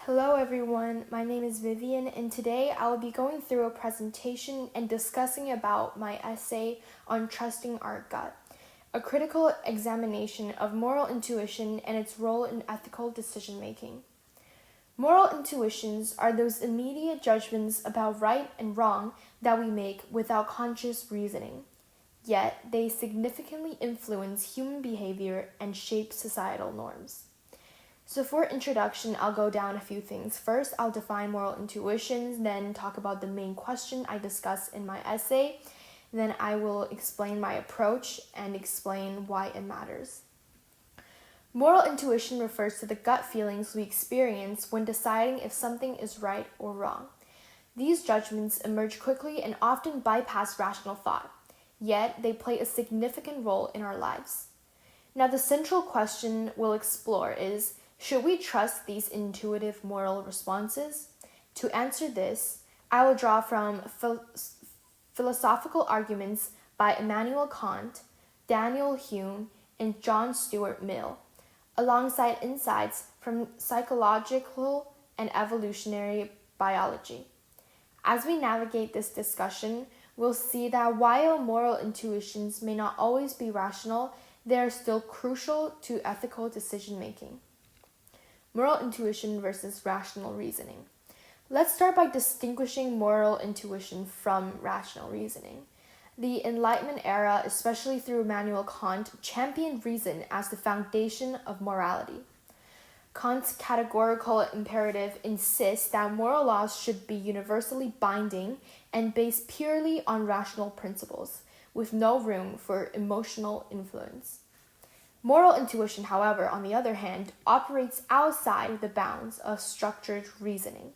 Hello everyone, my name is Vivian and today I will be going through a presentation and discussing about my essay on trusting our gut, a critical examination of moral intuition and its role in ethical decision making. Moral intuitions are those immediate judgments about right and wrong that we make without conscious reasoning. Yet, they significantly influence human behavior and shape societal norms. So for introduction, I'll go down a few things. First, I'll define moral intuitions, then talk about the main question I discuss in my essay. Then I will explain my approach and explain why it matters. Moral intuition refers to the gut feelings we experience when deciding if something is right or wrong. These judgments emerge quickly and often bypass rational thought, yet they play a significant role in our lives. Now, the central question we'll explore is, should we trust these intuitive moral responses? To answer this, I will draw from philosophical arguments by Immanuel Kant, Daniel Hume, and John Stuart Mill, alongside insights from psychological and evolutionary biology. As we navigate this discussion, we'll see that while moral intuitions may not always be rational, they are still crucial to ethical decision making. Moral intuition versus rational reasoning. Let's start by distinguishing moral intuition from rational reasoning. The Enlightenment era, especially through Immanuel Kant, championed reason as the foundation of morality. Kant's categorical imperative insists that moral laws should be universally binding and based purely on rational principles, with no room for emotional influence. Moral intuition, however, on the other hand, operates outside the bounds of structured reasoning.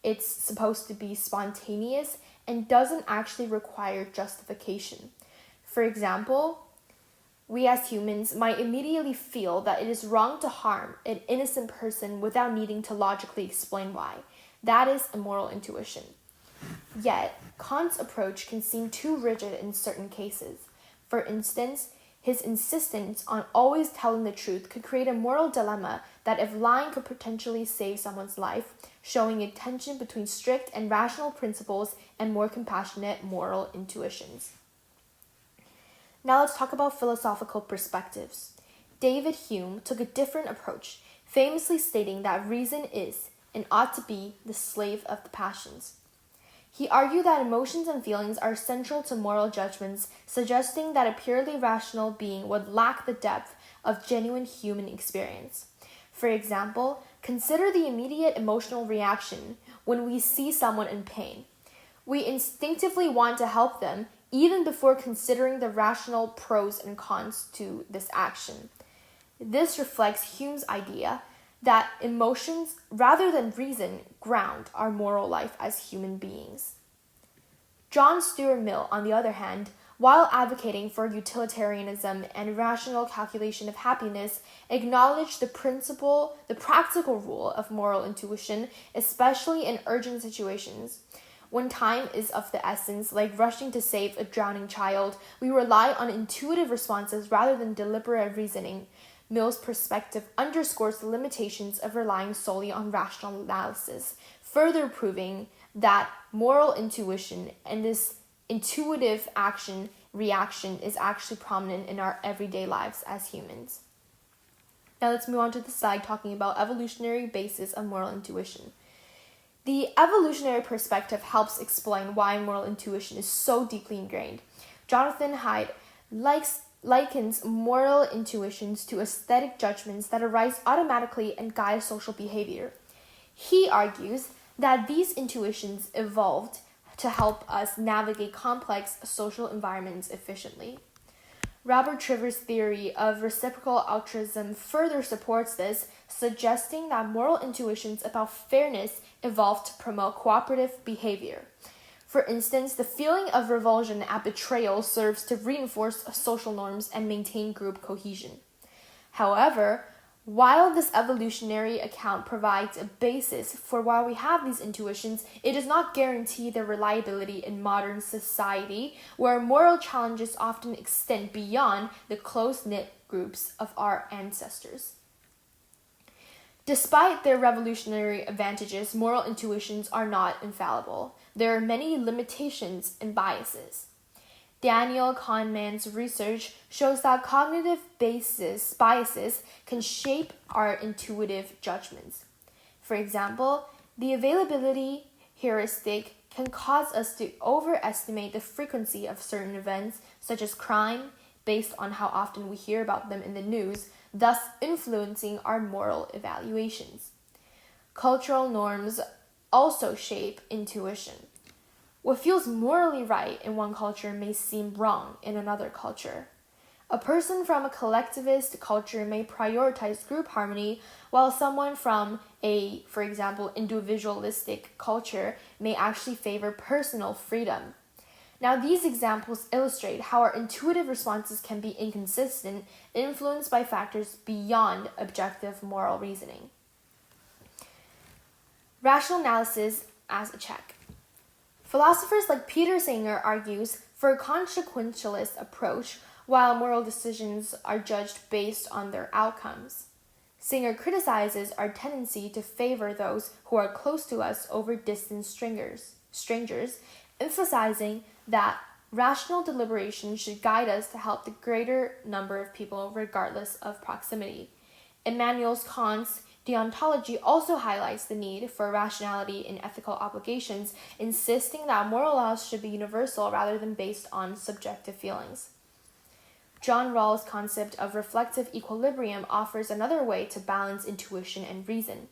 It's supposed to be spontaneous and doesn't actually require justification. For example, we as humans might immediately feel that it is wrong to harm an innocent person without needing to logically explain why. That is a moral intuition. Yet, Kant's approach can seem too rigid in certain cases. For instance, his insistence on always telling the truth could create a moral dilemma that if lying could potentially save someone's life, showing a tension between strict and rational principles and more compassionate moral intuitions. Now let's talk about philosophical perspectives. David Hume took a different approach, famously stating that reason is and ought to be the slave of the passions. He argued that emotions and feelings are central to moral judgments, suggesting that a purely rational being would lack the depth of genuine human experience. For example, consider the immediate emotional reaction when we see someone in pain. We instinctively want to help them, even before considering the rational pros and cons to this action. This reflects Hume's idea that emotions, rather than reason, ground our moral life as human beings. John Stuart Mill, on the other hand, while advocating for utilitarianism and rational calculation of happiness, acknowledged the practical rule of moral intuition, especially in urgent situations. When time is of the essence, like rushing to save a drowning child, we rely on intuitive responses rather than deliberate reasoning. Mill's perspective underscores the limitations of relying solely on rational analysis, further proving that moral intuition and this intuitive reaction is actually prominent in our everyday lives as humans. Now let's move on to the slide talking about evolutionary basis of moral intuition. The evolutionary perspective helps explain why moral intuition is so deeply ingrained. Jonathan Haidt likens moral intuitions to aesthetic judgments that arise automatically and guide social behavior. He argues that these intuitions evolved to help us navigate complex social environments efficiently. Robert Trivers' theory of reciprocal altruism further supports this, suggesting that moral intuitions about fairness evolved to promote cooperative behavior. For instance, the feeling of revulsion at betrayal serves to reinforce social norms and maintain group cohesion. However, while this evolutionary account provides a basis for why we have these intuitions, it does not guarantee their reliability in modern society, where moral challenges often extend beyond the close-knit groups of our ancestors. Despite their revolutionary advantages, moral intuitions are not infallible. There are many limitations and biases. Daniel Kahneman's research shows that cognitive biases can shape our intuitive judgments. For example, the availability heuristic can cause us to overestimate the frequency of certain events, such as crime, based on how often we hear about them in the news, thus influencing our moral evaluations. Cultural norms also shape intuition. What feels morally right in one culture may seem wrong in another culture. A person from a collectivist culture may prioritize group harmony, while someone from a, for example, individualistic culture may actually favor personal freedom. Now, these examples illustrate how our intuitive responses can be inconsistent, influenced by factors beyond objective moral reasoning. Rational analysis as a check. Philosophers like Peter Singer argues for a consequentialist approach, while moral decisions are judged based on their outcomes. Singer criticizes our tendency to favor those who are close to us over distant strangers, emphasizing that rational deliberation should guide us to help the greater number of people regardless of proximity. Immanuel Kant's deontology also highlights the need for rationality in ethical obligations, insisting that moral laws should be universal rather than based on subjective feelings. John Rawls' concept of reflective equilibrium offers another way to balance intuition and reason.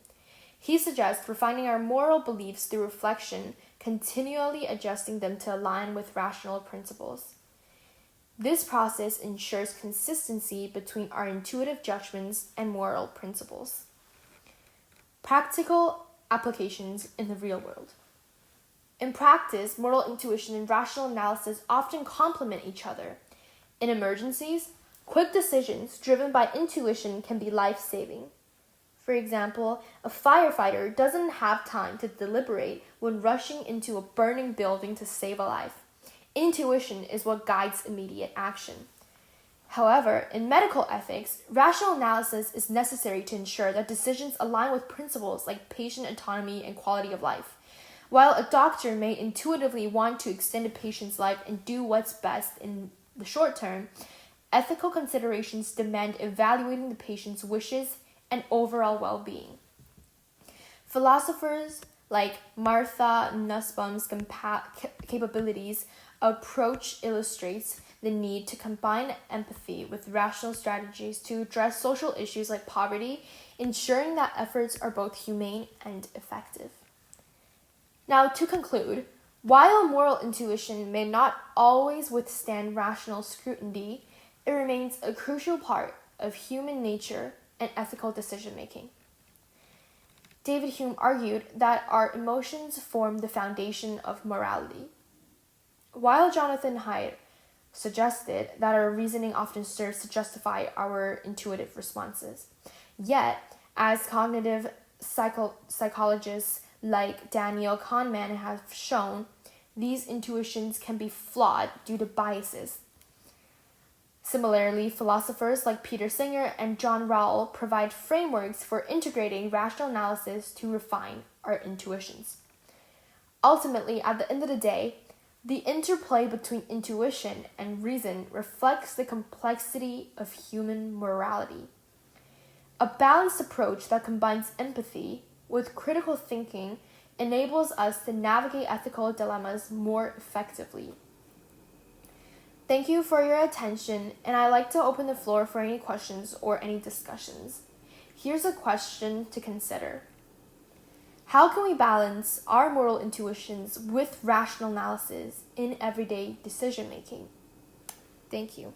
He suggests refining our moral beliefs through reflection, continually adjusting them to align with rational principles. This process ensures consistency between our intuitive judgments and moral principles. Practical applications in the real world. In practice, moral intuition and rational analysis often complement each other. In emergencies, quick decisions driven by intuition can be life-saving. For example, a firefighter doesn't have time to deliberate when rushing into a burning building to save a life. Intuition is what guides immediate action. However, in medical ethics, rational analysis is necessary to ensure that decisions align with principles like patient autonomy and quality of life. While a doctor may intuitively want to extend a patient's life and do what's best in the short term, ethical considerations demand evaluating the patient's wishes and overall well-being. Philosophers like Martha Nussbaum's capabilities approach illustrates the need to combine empathy with rational strategies to address social issues like poverty, ensuring that efforts are both humane and effective. Now, to conclude, while moral intuition may not always withstand rational scrutiny, it remains a crucial part of human nature and ethical decision-making. David Hume argued that our emotions form the foundation of morality, while Jonathan Haidt suggested that our reasoning often serves to justify our intuitive responses. Yet, as cognitive psychologists like Daniel Kahneman have shown, these intuitions can be flawed due to biases. Similarly, philosophers like Peter Singer and John Rawls provide frameworks for integrating rational analysis to refine our intuitions. Ultimately, at the end of the day, the interplay between intuition and reason reflects the complexity of human morality. A balanced approach that combines empathy with critical thinking enables us to navigate ethical dilemmas more effectively. Thank you for your attention, and I'd like to open the floor for any questions or any discussions. Here's a question to consider. How can we balance our moral intuitions with rational analysis in everyday decision-making? Thank you.